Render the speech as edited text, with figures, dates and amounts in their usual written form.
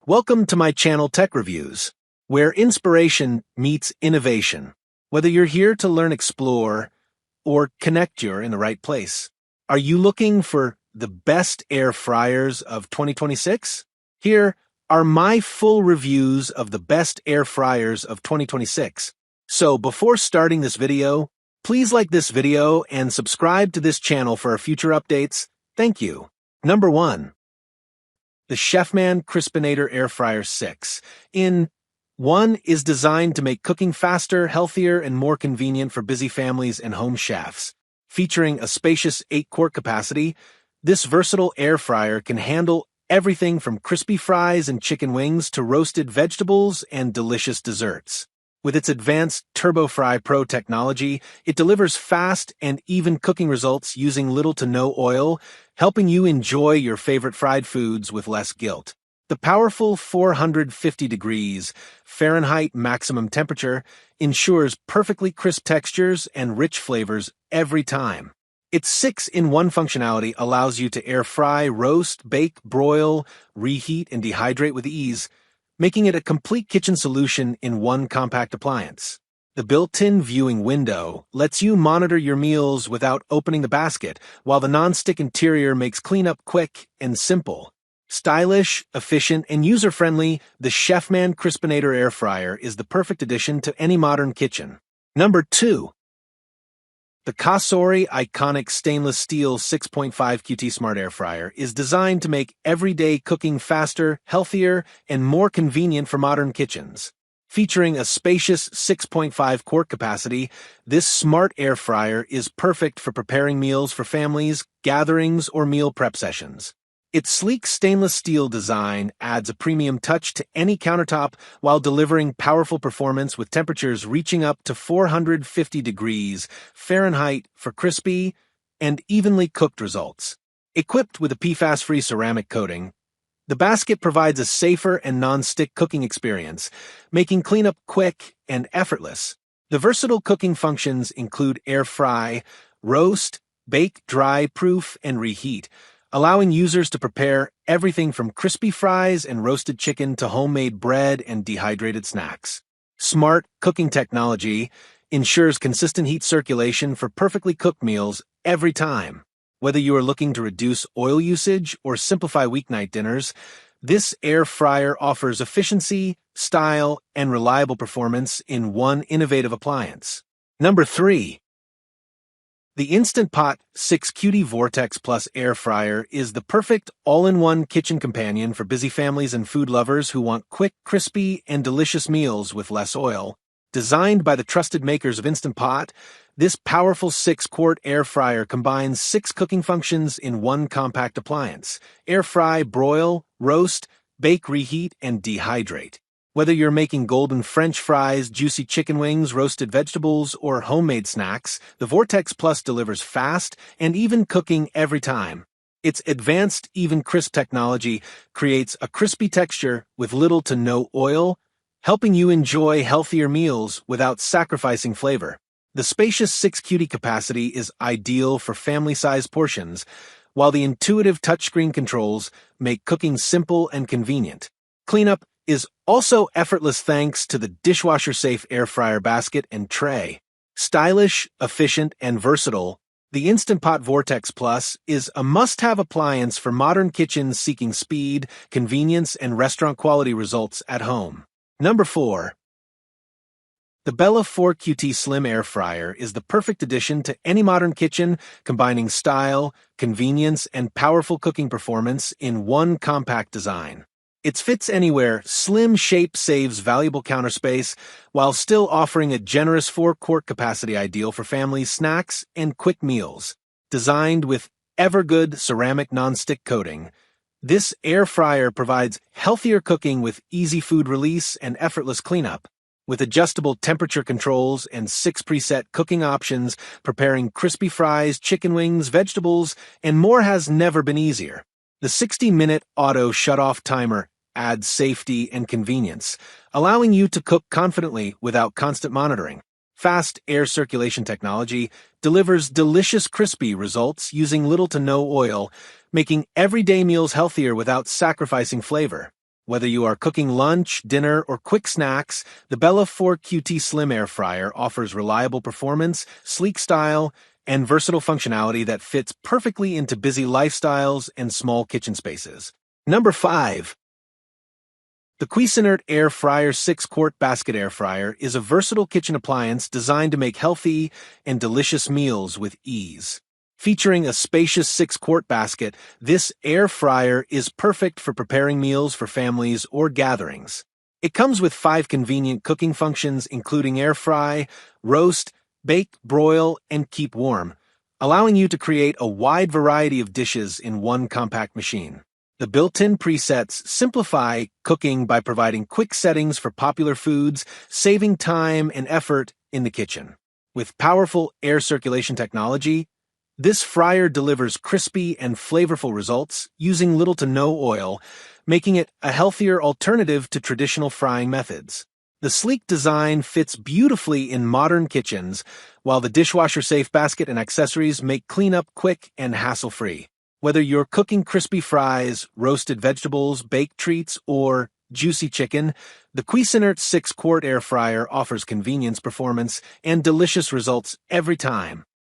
Welcome to my channel Tech Reviews, where inspiration meets innovation. Whether you're here to learn, explore, or connect, you're in the right place. Are you looking for the best air fryers of 2026? Here are my full reviews of the best air fryers of 2026. So before starting this video, please like this video and subscribe to this channel for our future updates. Thank you. Number 1. The Chefman Crispinator Air Fryer 6 in 1 is designed to make cooking faster, healthier, and more convenient for busy families and home chefs. Featuring a spacious 8-quart capacity, this versatile air fryer can handle everything from crispy fries and chicken wings to roasted vegetables and delicious desserts. With its advanced TurboFry Pro Technology, it delivers fast and even cooking results using little to no oil, helping you enjoy your favorite fried foods with less guilt. The powerful 450 degrees Fahrenheit maximum temperature ensures perfectly crisp textures and rich flavors every time. Its 6-in-1 functionality allows you to air fry, roast, bake, broil, reheat, and dehydrate with ease, making it a complete kitchen solution in one compact appliance. The built-in viewing window lets you monitor your meals without opening the basket, while the nonstick interior makes cleanup quick and simple. Stylish, efficient, and user-friendly, the Chefman Crispinator Air Fryer is the perfect addition to any modern kitchen. Number 2. The Cosori iconic stainless steel 6.5 QT Smart Air Fryer is designed to make everyday cooking faster, healthier, and more convenient for modern kitchens. Featuring a spacious 6.5-quart capacity, this smart air fryer is perfect for preparing meals for families, gatherings, or meal prep sessions. Its sleek stainless steel design adds a premium touch to any countertop while delivering powerful performance with temperatures reaching up to 450 degrees Fahrenheit for crispy and evenly cooked results. Equipped with a PFAS-free ceramic coating, the basket provides a safer and non-stick cooking experience, making cleanup quick and effortless. The versatile cooking functions include air fry, roast, bake, dry, proof, and reheat, allowing users to prepare everything from crispy fries and roasted chicken to homemade bread and dehydrated snacks. Smart cooking technology ensures consistent heat circulation for perfectly cooked meals every time. Whether you are looking to reduce oil usage or simplify weeknight dinners, this air fryer offers efficiency, style, and reliable performance in one innovative appliance. Number 3. The Instant Pot 6QT VORTEX Plus Air Fryer is the perfect all-in-one kitchen companion for busy families and food lovers who want quick, crispy, and delicious meals with less oil. Designed by the trusted makers of Instant Pot, this powerful 6-quart air fryer combines 6 cooking functions in one compact appliance: air fry, broil, roast, bake, reheat, and dehydrate. Whether you're making golden French fries, juicy chicken wings, roasted vegetables, or homemade snacks, the VORTEX Plus delivers fast and even cooking every time. Its advanced, even crisp technology creates a crispy texture with little to no oil, helping you enjoy healthier meals without sacrificing flavor. The spacious 6QT capacity is ideal for family-sized portions, while the intuitive touchscreen controls make cooking simple and convenient. Cleanup is also effortless thanks to the Dishwasher-Safe air fryer basket and tray. Stylish, efficient, and versatile, the Instant Pot VORTEX Plus is a must-have appliance for modern kitchens seeking speed, convenience, and restaurant-quality results at home. Number 4. The Bella 4QT Slim Air Fryer is the perfect addition to any modern kitchen, combining style, convenience, and powerful cooking performance in one compact design. Its fits anywhere slim shape saves valuable counter space while still offering a generous 4-quart capacity ideal for families, snacks, and quick meals. Designed with EverGood ceramic nonstick coating, this air fryer provides healthier cooking with easy food release and effortless cleanup. With adjustable temperature controls and 6 preset cooking options, preparing crispy fries, chicken wings, vegetables, and more has never been easier. The 60-minute auto shut-off timer adds safety and convenience, allowing you to cook confidently without constant monitoring. Fast air circulation technology delivers delicious crispy results using little to no oil, making everyday meals healthier without sacrificing flavor. Whether you are cooking lunch, dinner, or quick snacks, the Bella 4QT Slim Air Fryer offers reliable performance, sleek style, and versatile functionality that fits perfectly into busy lifestyles and small kitchen spaces. Number 5. The Cuisinart Air Fryer 6-quart basket air fryer is a versatile kitchen appliance designed to make healthy and delicious meals with ease. Featuring a spacious 6-quart basket, this air fryer is perfect for preparing meals for families or gatherings. It comes with 5 convenient cooking functions including air fry, roast, bake, broil, and keep warm, allowing you to create a wide variety of dishes in one compact machine. The built-in presets simplify cooking by providing quick settings for popular foods, saving time and effort in the kitchen. With powerful air circulation technology, this fryer delivers crispy and flavorful results using little to no oil, making it a healthier alternative to traditional frying methods. The sleek design fits beautifully in modern kitchens, while the dishwasher-safe basket and accessories make cleanup quick and hassle-free. Whether you're cooking crispy fries, roasted vegetables, baked treats, or juicy chicken, the Cuisinart 6-quart air fryer offers convenience, performance, and delicious results every time.